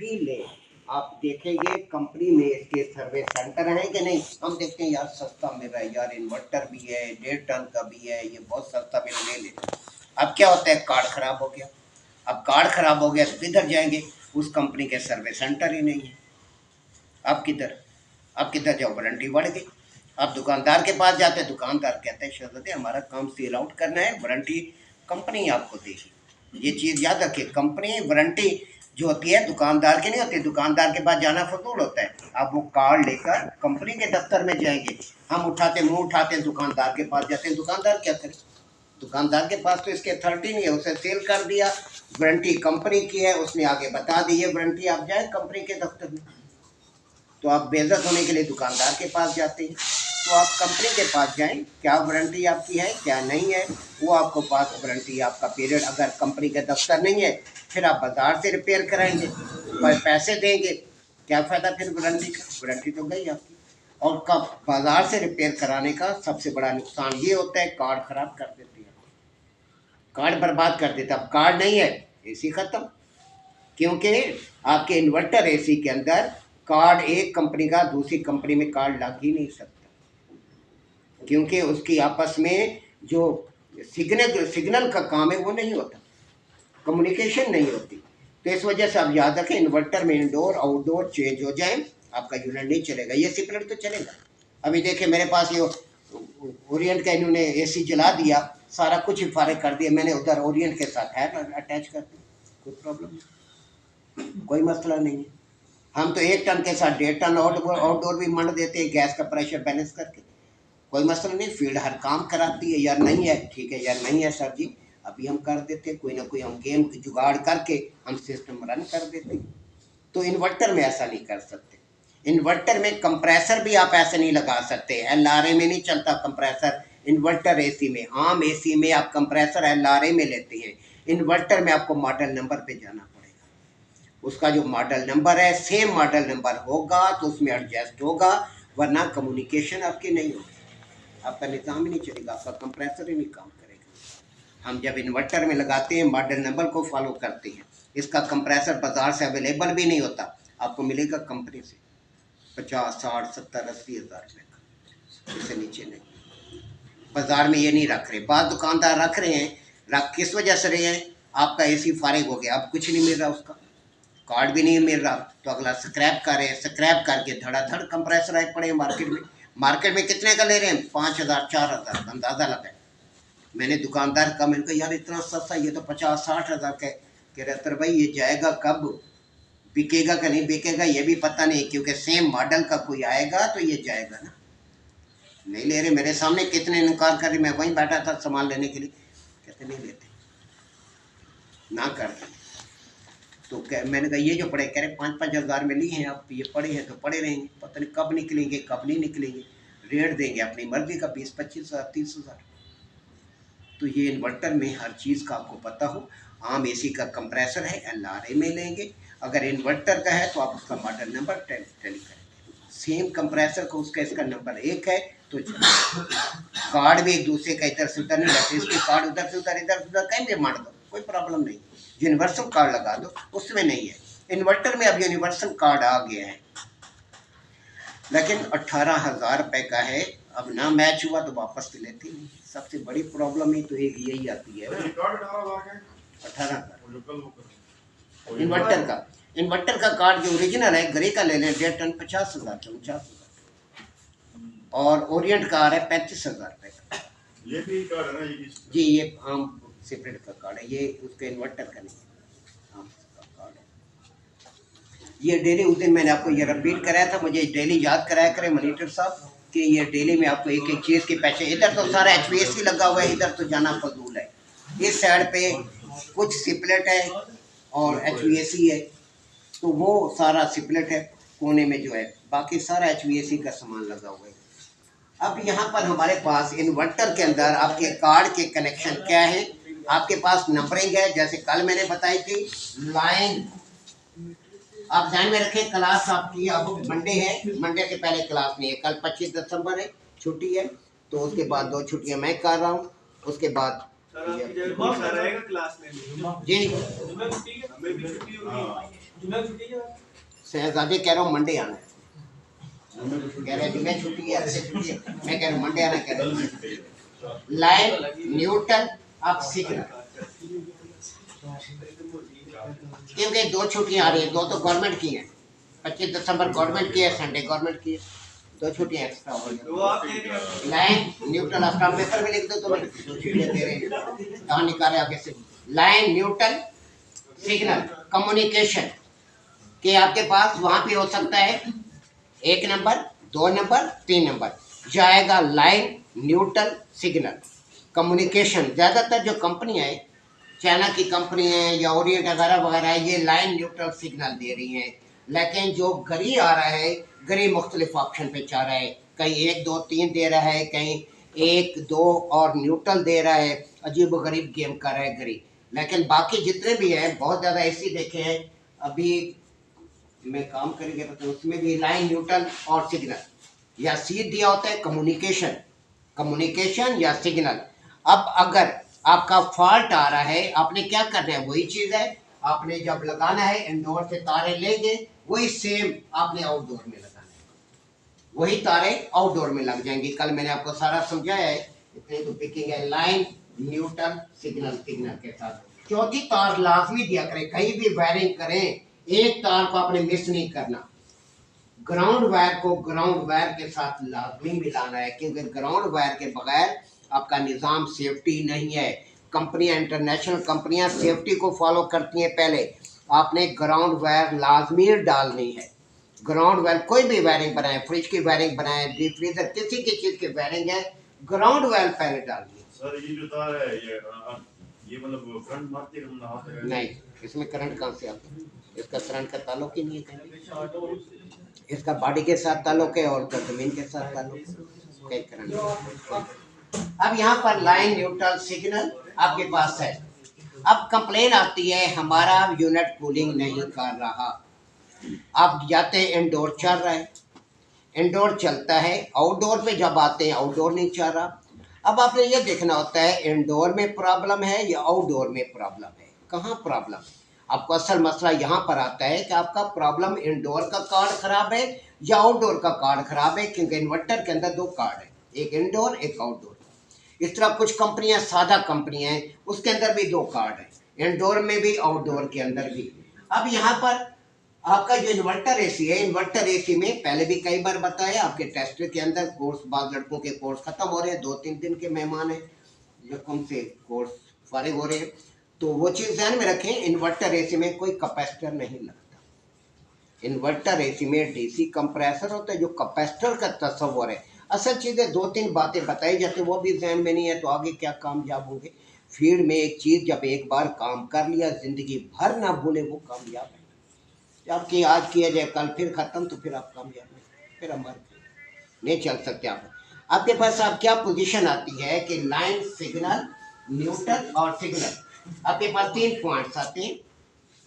भी ले, आप देखेंगे कंपनी में इसके सर्विस सेंटर हैं कि नहीं। हम देखते हैं यार सस्ता मिल रहा है, यार इन्वर्टर भी है, 1.5 टन का भी है, ये बहुत सस्ता मिल ले लेते। अब क्या होता है, कार्ड खराब हो गया। अब कार्ड खराब हो गया तो किधर जाएंगे, उस कंपनी के सर्विस सेंटर ही नहीं है। अब किधर जाओ, वारंटी बढ़ गई। अब दुकानदार के पास जाते हैं, दुकानदार कहते हैं शहजादे हमारा काम सेल आउट करना है, वारंटी कंपनी आपको देगी। ये चीज़ याद रखिए, कंपनी वारंटी जो होती है दुकानदार की नहीं होती। दुकानदार के पास जाना फजूल होता है। आप वो कार्ड लेकर कंपनी के दफ्तर में जाएंगे, हम मुंह उठाते हैं, दुकानदार के पास जाते हैं, दुकानदार क्या करे, दुकानदार के पास तो इसकी अथॉरिटी नहीं है, उसे सेल कर दिया, वारंटी कंपनी की है, उसने आगे बता दी है वारंटी, आप जाए कंपनी के दफ्तर में, तो आप बेइज्जत होने के लिए दुकानदार के पास जाते हैं। तो आप कंपनी के पास जाएं, क्या वारंटी आपकी है क्या नहीं है, वो आपको पास वारंटी आपका पीरियड, अगर कंपनी के दफ्तर नहीं है फिर आप बाज़ार से रिपेयर कराएंगे, पर पैसे देंगे, क्या फ़ायदा फिर वारंटी का, वारंटी तो गई आपकी। और कब बाज़ार से रिपेयर कराने का सबसे बड़ा नुकसान ये होता है, कार्ड ख़राब कर देते हैं, कार्ड बर्बाद कर देता। अब कार्ड नहीं है, एसी ख़त्म, क्योंकि आपके इन्वर्टर एसी के अंदर कार्ड एक कंपनी का दूसरी कंपनी में कार्ड लग ही नहीं सकता, क्योंकि उसकी आपस में जो सिग्नल का काम है वो नहीं होता, कम्युनिकेशन नहीं होती। तो इस वजह से आप याद रखें, इन्वर्टर में इंडोर आउटडोर चेंज हो जाए, आपका यूनिट नहीं चलेगा। ये सिपरेट तो चलेगा। अभी देखिए मेरे पास ये ओरिएंट का इन्होंने एसी जला दिया, सारा कुछ ही फारिग कर दिया, मैंने उधर ओरिएंट के साथ है अटैच कर दिया, कोई प्रॉब्लम नहीं, कोई मसला नहीं है। हम तो 1 टन के साथ 1.5 टन आउटडोर भी मंड देते हैं, गैस का प्रेशर बैलेंस करके, कोई मसला नहीं। फील्ड हर काम कराती है, यार नहीं है ठीक है, यार नहीं है सर जी अभी हम कर देते हैं, कोई ना कोई हम गेम जुगाड़ करके हम सिस्टम रन कर देते हैं। तो इन्वर्टर में ऐसा नहीं कर सकते। इन्वर्टर में कंप्रेसर भी आप ऐसे नहीं लगा सकते, LRA में नहीं चलता कंप्रेसर इन्वर्टर एसी में। आम एसी में आप कंप्रेसर LRA में लेते हैं, इन्वर्टर में आपको मॉडल नंबर पे जाना पड़ेगा, उसका जो मॉडल नंबर है सेम मॉडल नंबर होगा तो उसमें एडजस्ट होगा, वरना कम्युनिकेशन आपकी नहीं होगी, आपका निज़ाम ही नहीं चलेगा, आपका कंप्रेसर ही नहीं काम करेगा। हम जब इन्वर्टर में लगाते हैं मॉडल नंबर को फॉलो करते हैं। इसका कंप्रेसर बाज़ार से अवेलेबल भी नहीं होता, आपको मिलेगा कंपनी से 50, 60, 70, 80 हज़ार रुपये का, इससे नीचे नहीं। बाज़ार में ये नहीं रख रहे, बाद दुकानदार रख रहे हैं, रख किस वजह से रहे हैं, आपका एसी फारिग हो गया, अब कुछ नहीं मिल रहा, उसका कार्ड भी नहीं मिल रहा, तो अगला स्क्रैप कर रहे हैं, स्क्रैप करके धड़ाधड़ कंप्रेसर आए पड़े मार्केट में कितने का ले रहे हैं, 5,000 4,000 अंदाज़ा लगा। मैंने दुकानदार का, मैंने कहा यार इतना सस्ता, ये तो 50-60 हज़ार का। कह रहे तर भाई ये जाएगा कब, बिकेगा का नहीं बिकेगा ये भी पता नहीं, क्योंकि सेम मॉडल का कोई आएगा तो ये जाएगा ना। नहीं ले रहे, मेरे सामने कितने इनकार कर रहे, मैं वहीं बैठा था सामान लेने के लिए, कहते नहीं लेते, ना करते। तो मैंने कहा ये जो पड़े, कह रहे 5-5 हज़ार में ली हैं आप, ये पड़े हैं तो पड़े रहेंगे, पता नहीं कब निकलेंगे कब नहीं निकलेंगे, रेट देंगे अपनी मर्जी का 20-25 हज़ार 30 हज़ार। तो ये इन्वर्टर में हर चीज़ का आपको पता हो। आम एसी का कंप्रेसर है LRA में लेंगे, अगर इन्वर्टर का है तो आप उसका मॉडल नंबर टैली करेंगे, सेम कंप्रेसर को उसका इसका नंबर 1 है तो कार्ड भी एक दूसरे का इधर से उधर नहीं रहते, इसके कार्ड उधर से उधर इधर से उधर कहीं भी मार दो, कोई प्रॉब्लम नहीं। यूनिवर्सल कार्ड लगा दो, उसमें नहीं है। इन्वर्टर में अब यूनिवर्सल कार्ड आ गया है, लेकिन 18,000 रुपये का है, अब ना मैच हुआ तो वापस तो लेते नहीं। सबसे बड़ी प्रॉब्लम ही तो एक यही आती है, 18,000 इन्वर्टर का कार्ड जो ओरिजिनल है ग्रे का ले लें 1.5 टन 50,000 का, 49,000, और ओरिएंट का आ रहा है 35,000 रुपये का। ये भी कार्ड है ना जी, ये आम सेपरेट का कार्ड है, ये उसके इन्वर्टर का नहीं है, आम का कार्ड है। ये डेली उस दिन मैंने आपको ये रिपीट कराया था, मुझे डेली याद कराया करें मॉनिटर साहब कि ये डेली में आपको एक एक चीज़ के पैसे, इधर तो सारा HVAC लगा हुआ है, इधर तो जाना फजूल है। इस साइड पे कुछ सिपलेट है और HVAC है, तो वो सारा सिपलेट है कोने में जो है, बाकी सारा HVAC का सामान लगा हुआ है। अब यहाँ पर हमारे पास इन्वर्टर के अंदर आपके कार्ड के कनेक्शन क्या है, आपके पास नंबरिंग है, जैसे कल मैंने बताई थी लाइन, आप ध्यान में रखें क्लास आपकी अब मंडे है, मंडे से पहले क्लास नहीं है, कल 25 दिसंबर है, छुट्टी है, तो उसके बाद 2 छुट्टियां मैं कर रहा हूँ, उसके बाद क्लास में जी शहजादे कह रहा हूँ मंडे आना है, कह रहे जुमे छुट्टी है, अच्छे छुट्टी है, मैं कह रहा हूँ मंडे आना, कह रहे लाइन न्यूटन अब सिग्नल, क्योंकि दो छुट्टियां आ रही है, दो तो गवर्नमेंट की है, 25 दिसंबर गवर्नमेंट की है, संडे गवर्नमेंट की है, दो छुट्टियां एक्स्ट्रा हो गई। लाइन न्यूटन आफ्टर पेपर में लिख दो, तो छुट्टियां दे रहे हैं, कहाँ निकाले आगे से। लाइन न्यूटन सिग्नल कम्युनिकेशन के आपके पास वहां पे हो सकता है 1 नंबर, 2 नंबर, 3 नंबर जाएगा। लाइन न्यूट्रल सिग्नल कम्युनिकेशन, ज़्यादातर जो कंपनियां हैं, चाइना की कंपनी है या ओरिएंट वगैरह वगैरह, ये लाइन न्यूट्रल सिग्नल दे रही हैं। लेकिन जो गरी आ रहा है, गरी मुख्तलिफ ऑप्शन पे जा रहा है, कहीं 1 2 3 दे रहा है, कहीं 1 2 और न्यूट्रल दे रहा है, अजीब गरीब गेम कर रहा है गरी। लेकिन बाकी जितने भी हैं, बहुत ज़्यादा ऐसी देखे हैं, अभी में काम करेंगे तो उसमें भी लाइन न्यूट्रल और सिग्नल या सी दिया होता है कम्युनिकेशन, कम्युनिकेशन या सिग्नल। अब अगर आपका फॉल्ट आ रहा है, आपने क्या करना है, वही चीज़ है, आपने जब लगाना है इंडोर से तारे लेंगे, वही सेम आपने आउटडोर में लगाना है, वही तारे आउटडोर में लग जाएंगी। कल मैंने आपको सारा समझाया है, इतने तो पिकिंग है लाइन न्यूट्रल सिग्नल, सिग्नल के साथ। चौथी तार लाजमी दिया करें, कहीं भी वायरिंग करें, एक तार को आपने मिस नहीं करना, ग्राउंड वायर को ग्राउंड वायर के साथ लाजमी मिलाना है, क्योंकि ग्राउंड वायर के बगैर आपका निज़ाम सेफ्टी नहीं है। कंपनियां, इंटरनेशनल कंपनियां सेफ्टी को फॉलो करती हैं, पहले आपने ग्राउंड वायर लाजमी डालनी है। ग्राउंड वायर कोई भी वायरिंग बनाए, फ्रिज की वायरिंग बनाए, डीप फ्रीजर, किसी की चीज़ की वायरिंग है, ग्राउंड वायर पहले डालनी है। सर ये जो तार है, ये मतलब करंट मारती है? नहीं, इसमें करंट कहाँ से आता है, इसका करंट का ताल्लुक ही नहीं है कहीं, इसका बॉडी के साथ ताल्लुक है और जमीन के साथ ताल्लुक है, कई करंट। अब यहाँ पर लाइन न्यूट्रल सिग्नल आपके पास है। अब कंप्लेन आती है हमारा यूनिट कूलिंग नहीं कर रहा। आप जाते हैं इंडोर चल रहा है, इंडोर चलता है, आउटडोर पे जब आते हैं आउटडोर नहीं चल रहा। अब आपने ये देखना होता है इंडोर में प्रॉब्लम है या आउटडोर में प्रॉब्लम है, कहाँ प्रॉब्लम है। आपको असल मसला यहाँ पर आता है कि आपका प्रॉब्लम इंडोर का कार्ड खराब है या आउटडोर का कार्ड खराब है, क्योंकि इन्वर्टर के अंदर 2 कार्ड है, एक इंडोर एक आउटडोर। इस तरह कुछ कंपनियां सादा कंपनियां हैं, उसके अंदर भी 2 कार्ड है, इंडोर में भी आउटडोर के अंदर भी। अब यहाँ पर आपका जो इन्वर्टर एसी है, इन्वर्टर एसी में पहले भी कई बार बताया, आपके टेस्ट के अंदर कोर्स, बाद लड़कों के कोर्स खत्म हो रहे हैं, 2-3 दिन के मेहमान हैं, जब से कोर्स फारिग हो रहे हैं, तो वो चीज़ ध्यान में रखें, इन्वर्टर एसी में कोई कैपेसिटर नहीं लगता। इन्वर्टर एसी में डीसी कंप्रेसर होता है, जो कैपेसिटर का तस्वर है। असल चीज़ें 2-3 बातें बताई जाती हैं, वो भी ध्यान में नहीं है, तो आगे क्या कामयाब होंगे। फील्ड में एक चीज़ जब एक बार काम कर लिया, ज़िंदगी भर ना भूले, वो कामयाब है। जबकि आज किया जाए कल फिर ख़त्म, तो फिर आप कामयाब नहीं, फिर हम नहीं चल सकते। आप आपके पास आप क्या पोजीशन आती है कि लाइन सिग्नल न्यूट्रल और सिग्नल, आपके पास 3 पॉइंट्स आते हैं।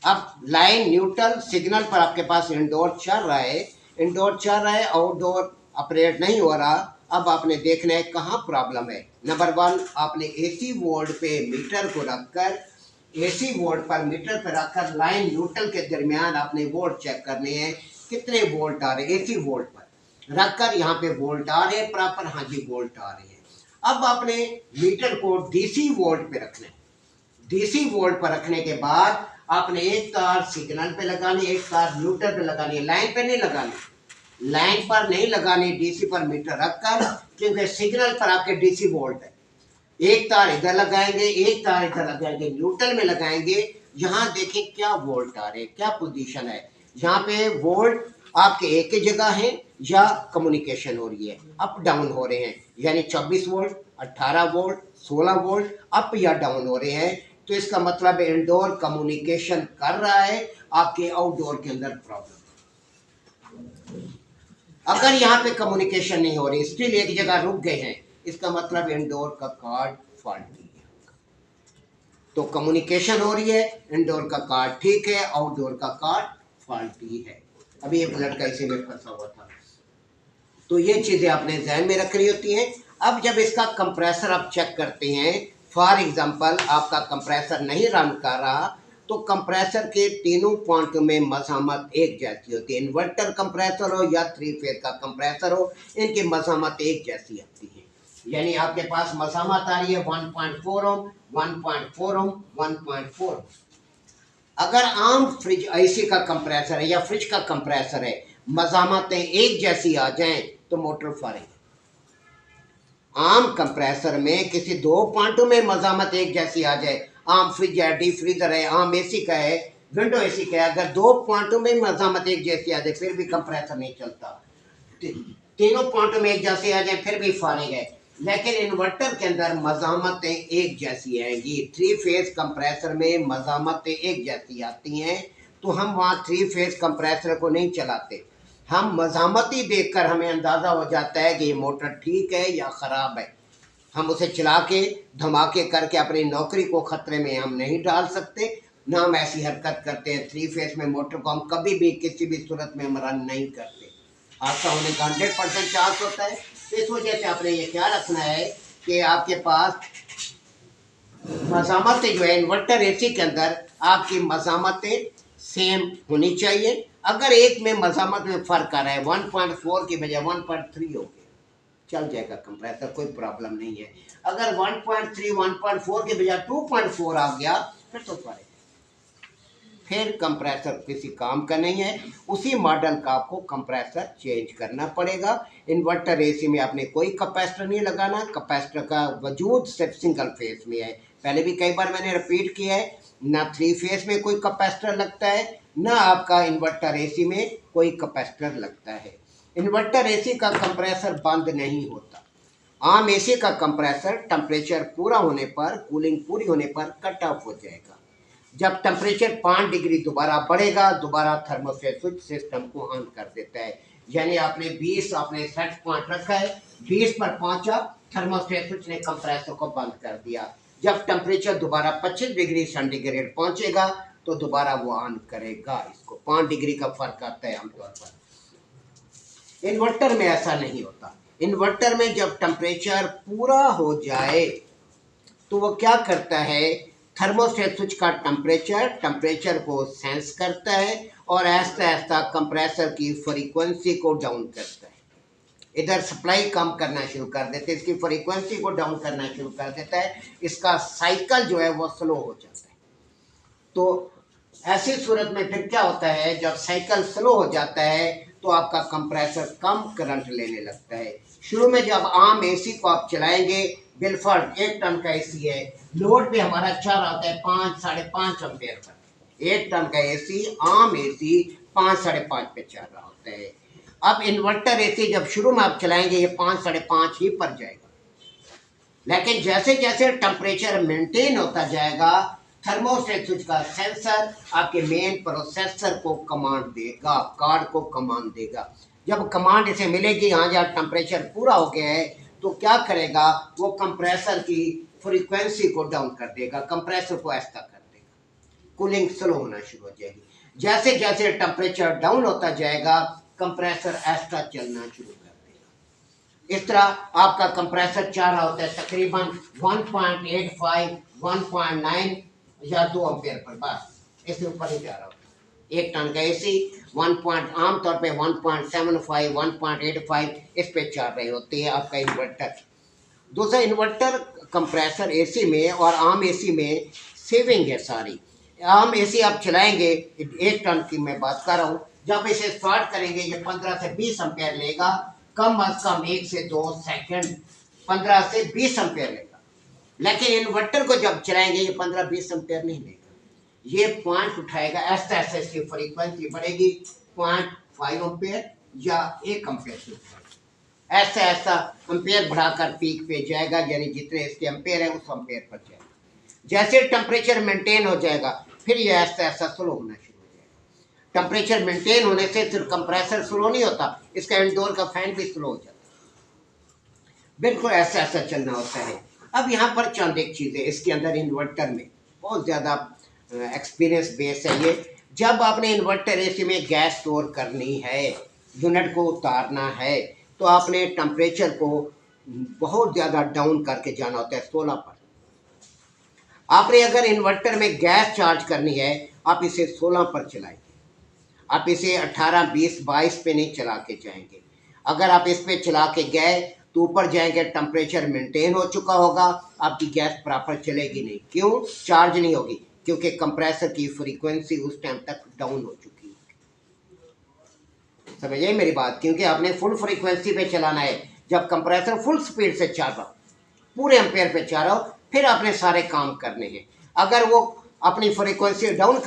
अब लाइन न्यूट्रल सिग्नल पर आपके पास इंडोर चल रहा है, इंडोर चल रहा है, आउटडोर ऑपरेट नहीं हो रहा। अब आपने देखना है कहाँ प्रॉब्लम है। नंबर 1, आपने एसी वोल्ट पे मीटर को रखकर, एसी वोल्ट पर मीटर पर रखकर लाइन न्यूट्रल के दरमियान आपने वोल्ट चेक करने हैं, कितने वोल्ट आ रहे हैं। एसी वोल्ट पर रखकर यहाँ पे वोल्ट आ रहे हैं प्रॉपर, हाँ जी वोल्ट आ रहे हैं। अब आपने मीटर को डीसी वोल्ट पे रखना है। डीसी वोल्ट पर रखने के बाद आपने एक तार सिग्नल पे लगानी, एक तार न्यूट्रल पे लगानी है, लाइन पे नहीं लगानी, लाइन पर नहीं लगानी, डीसी पर मीटर रखकर, क्योंकि सिग्नल पर आपके डीसी वोल्ट है। एक तार इधर लगाएंगे, एक तार इधर लगाएंगे, न्यूट्रल में लगाएंगे, यहाँ देखें क्या वोल्ट आ रहे हैं, क्या पोजीशन है। यहाँ पे वोल्ट आपके एक ही जगह है या कम्युनिकेशन हो रही है, अप डाउन हो रहे हैं, यानी 24 वोल्ट, 18 वोल्ट, 16 वोल्ट अप या डाउन हो रहे हैं, तो इसका मतलब इंडोर कम्युनिकेशन कर रहा है, आपके आउटडोर के अंदर प्रॉब्लम। अगर यहाँ पे कम्युनिकेशन नहीं हो रही, स्टिल एक जगह रुक गए हैं, इसका मतलब इंडोर का कार्ड फॉल्टी है। तो कम्युनिकेशन हो रही है, इंडोर का कार्ड ठीक है, आउटडोर का कार्ड फॉल्टी है। अभी एक लड़का इसी में फंसा हुआ था। तो ये चीज़ें आपने ध्यान में रखनी होती हैं। अब जब इसका कंप्रेसर आप चेक करते हैं, फॉर एग्जांपल आपका कंप्रेसर नहीं रन कर रहा, तो तो कंप्रेसर के तीनों पॉइंट में मसामत एक जैसी होती है। इन्वर्टर कंप्रेसर हो या 3 फेज का कंप्रेसर हो, इनकी मसामत एक जैसी आती है। यानी आपके पास मसामत आ रही है 1.4 ओम, 1.4 ओम, 1.4 ओम। अगर आम फ्रिज एसी का कंप्रेसर है या फ्रिज का कंप्रेसर है, मसामतें एक जैसी आ जाएं तो मोटर फारेंगे। आम कंप्रेसर में किसी दो पॉइंटों में मसामत एक जैसी आ जाए, आम फ्रिज है, डीप फ्रीजर है, आम एसी का है, विंडो एसी का है, अगर दो पॉइंटों में मसामत एक जैसी आ जाए फिर भी कंप्रेसर नहीं चलता। तीनों पॉइंटों में एक जैसे आ जाए फिर भी फारेंगे। लेकिन इन्वर्टर के अंदर मसामतें एक जैसी आएंगी। 3 फेज कंप्रेसर में मसामतें एक जैसी आती हैं, तो हम वहाँ 3 फेज कंप्रेसर को नहीं चलाते। हम मसामती देखकर हमें अंदाज़ा हो जाता है कि ये मोटर ठीक है या ख़राब है। हम उसे चला के धमाके करके अपनी नौकरी को ख़तरे में हम नहीं डाल सकते, ना हम ऐसी हरकत करते हैं। 3 फेज में मोटर को हम कभी भी किसी भी सूरत में हम रन नहीं करते। हादसा होने का 100% चांस होता है। इस वजह से आपने ये ख्याल रखना है कि आपके पास मसामतें जो है इन्वर्टर एसी के अंदर आपकी मसामतें सेम होनी चाहिए। अगर एक में मसामत में फ़र्क आ रहा है, 1.4 की बजाय 1.3 हो गया, चल जाएगा कंप्रेसर, कोई प्रॉब्लम नहीं है। अगर 1.3 1.4 के बजाय 2.4 आ गया फिर तो फर्क, फिर कंप्रेसर किसी काम का नहीं है। उसी मॉडल का आपको कंप्रेसर चेंज करना पड़ेगा। इन्वर्टर एसी में आपने कोई कैपेसिटर नहीं लगाना, कैपेसिटर का वजूद सिर्फ सिंगल फेज में है। पहले भी कई बार मैंने रिपीट किया है, ना 3 फेज में कोई कैपेसिटर लगता है, ना आपका इन्वर्टर एसी में कोई कैपेसिटर लगता है। इन्वर्टर एसी का कंप्रेसर बंद नहीं होता। आम एसी का कंप्रेसर टेम्परेचर पूरा होने पर, कूलिंग पूरी होने पर कट ऑफ हो जाएगा। जब टेम्परेचर 5 डिग्री दोबारा बढ़ेगा, दोबारा थर्मोस्टेट स्विच सिस्टम को ऑन कर देता है। यानी आपने 20, आपने सेट पॉइंट रखा है, 20 पर पहुंचा, थर्मोस्टेट स्विच ने कंप्रेसर को बंद कर दिया। जब टेम्परेचर दोबारा 25 डिग्री सेंटीग्रेड पहुंचेगा तो दोबारा वो ऑन करेगा। इसको 5 डिग्री का फर्क आता है आमतौर पर। इन्वर्टर में ऐसा नहीं होता। इन्वर्टर में जब टेम्परेचर पूरा हो जाए तो वो क्या करता है, थर्मोस्टेट स्विच का टेम्परेचर को सेंस करता है और ऐसा ऐसा कंप्रेसर की फ्रीक्वेंसी को डाउन करता है। इधर सप्लाई कम करना शुरू कर देते हैं, इसकी फ्रीक्वेंसी को डाउन करना शुरू कर देता है। इसका साइकिल जो है वो स्लो हो जाता है। तो ऐसी सूरत में फिर क्या होता है, जब साइकिल स्लो हो जाता है तो आपका कंप्रेसर कम करंट लेने लगता है। शुरू में जब आम एसी को आप चलाएंगे, बिलफर्ड 1 टन का एसी है, लोड पे हमारा चल रहा होता है 5 साढ़े 5 एम्पेयर पर। 1 टन का एसी, आम एसी 5 साढ़े 5 पे चल रहा होता है। अब इन्वर्टर एसी जब शुरू में आप चलाएंगे ये 5 साढ़े 5 ही पर जाएगा। लेकिन जैसे जैसे टेम्परेचर मेंटेन होता जाएगा, थर्मोस्टेट स्विच का सेंसर आपके मेन प्रोसेसर को कमांड देगा, कार्ड को कमांड देगा। जब कमांड इसे मिलेगी हाँ जब टेम्परेचर पूरा हो गया है, तो क्या करेगा, वो कंप्रेसर की फ्रीक्वेंसी को डाउन कर देगा, कंप्रेसर को ऐसा कर देगा, कूलिंग स्लो होना शुरू हो जाएगी। जैसे जैसे टेम्परेचर डाउन होता जाएगा कंप्रेसर ऐसा चलना शुरू कर देगा। इस तरह आपका कंप्रेसर चाह रहा होता है तकरीबन 1.85 1.9 या 2 एम्पेयर पर, बस इससे ऊपर ही जा रहा होता है। 1 टन का एसी 1 आमतौर पे 1.75 1.85 इस पे चल रहे होते हैं आपका इन्वर्टर। दूसरा, इन्वर्टर कंप्रेसर एसी में और आम एसी में सेविंग है सारी। आम एसी आप चलाएंगे, 1 टन की मैं बात कर रहा हूँ, जब इसे स्टार्ट करेंगे ये 15 से 20 एम्पेयर लेगा, कम अज कम 1 से 2 सेकंड 15 से 20 एम्पेयर लेगा। लेकिन इन्वर्टर को जब चलाएंगे ये 15-20 एम्पेयर नहीं लेगा, ये पॉइंट उठाएगा, ऐसा ऐसा इसकी फ्रीक्वेंसी बढ़ेगी 0.5 एम्पेयर या 1 एम्पेयर से ऐसा ऐसा एम्पेयर बढ़ाकर पीक पे जाएगा। यानी जितने इसके एम्पेयर है उस एम्पेयर पर जाएगा। जैसे टेम्परेचर मेंटेन हो जाएगा फिर ये ऐसा ऐसा स्लो होना शुरू हो जाएगा। टेम्परेचर मेंटेन होने से सिर्फ कंप्रेसर स्लो नहीं होता, इसका इंडोर का फैन भी स्लो हो जाता है। बिल्कुल ऐसा ऐसा चलना होता है। अब यहाँ पर चंद एक चीज़ें इसके अंदर इन्वर्टर में बहुत ज़्यादा एक्सपीरियंस बेस है ये। जब आपने इन्वर्टर एसी में गैस स्टोर करनी है, यूनिट को उतारना है, तो आपने टेम्परेचर को बहुत ज़्यादा डाउन करके जाना होता है 16 पर। आपने अगर इन्वर्टर में गैस चार्ज करनी है, आप इसे 16 पर चलाएंगे, आप इसे 18, 20, 22 पे नहीं चला के जाएंगे। अगर आप इस पे चला के गए तो ऊपर जाएंगे, टेम्परेचर मेंटेन हो चुका होगा, आपकी गैस प्रॉपर चलेगी नहीं। क्यों? चार्ज नहीं होगी, क्योंकि कंप्रेसर की फ्रीक्वेंसी उस टाइम तक डाउन हो चुकी है। समझिए मेरी बात, क्योंकि आपने फुल फ्रीक्वेंसी पे चलाना है। जब कंप्रेसर फुल स्पीड से चल रहा हो, पूरे एम्पेयर पे चल रहा हो, फिर आपने सारे काम करने हैं। अगर वो अपनी फ्रीक्वेंसी डाउन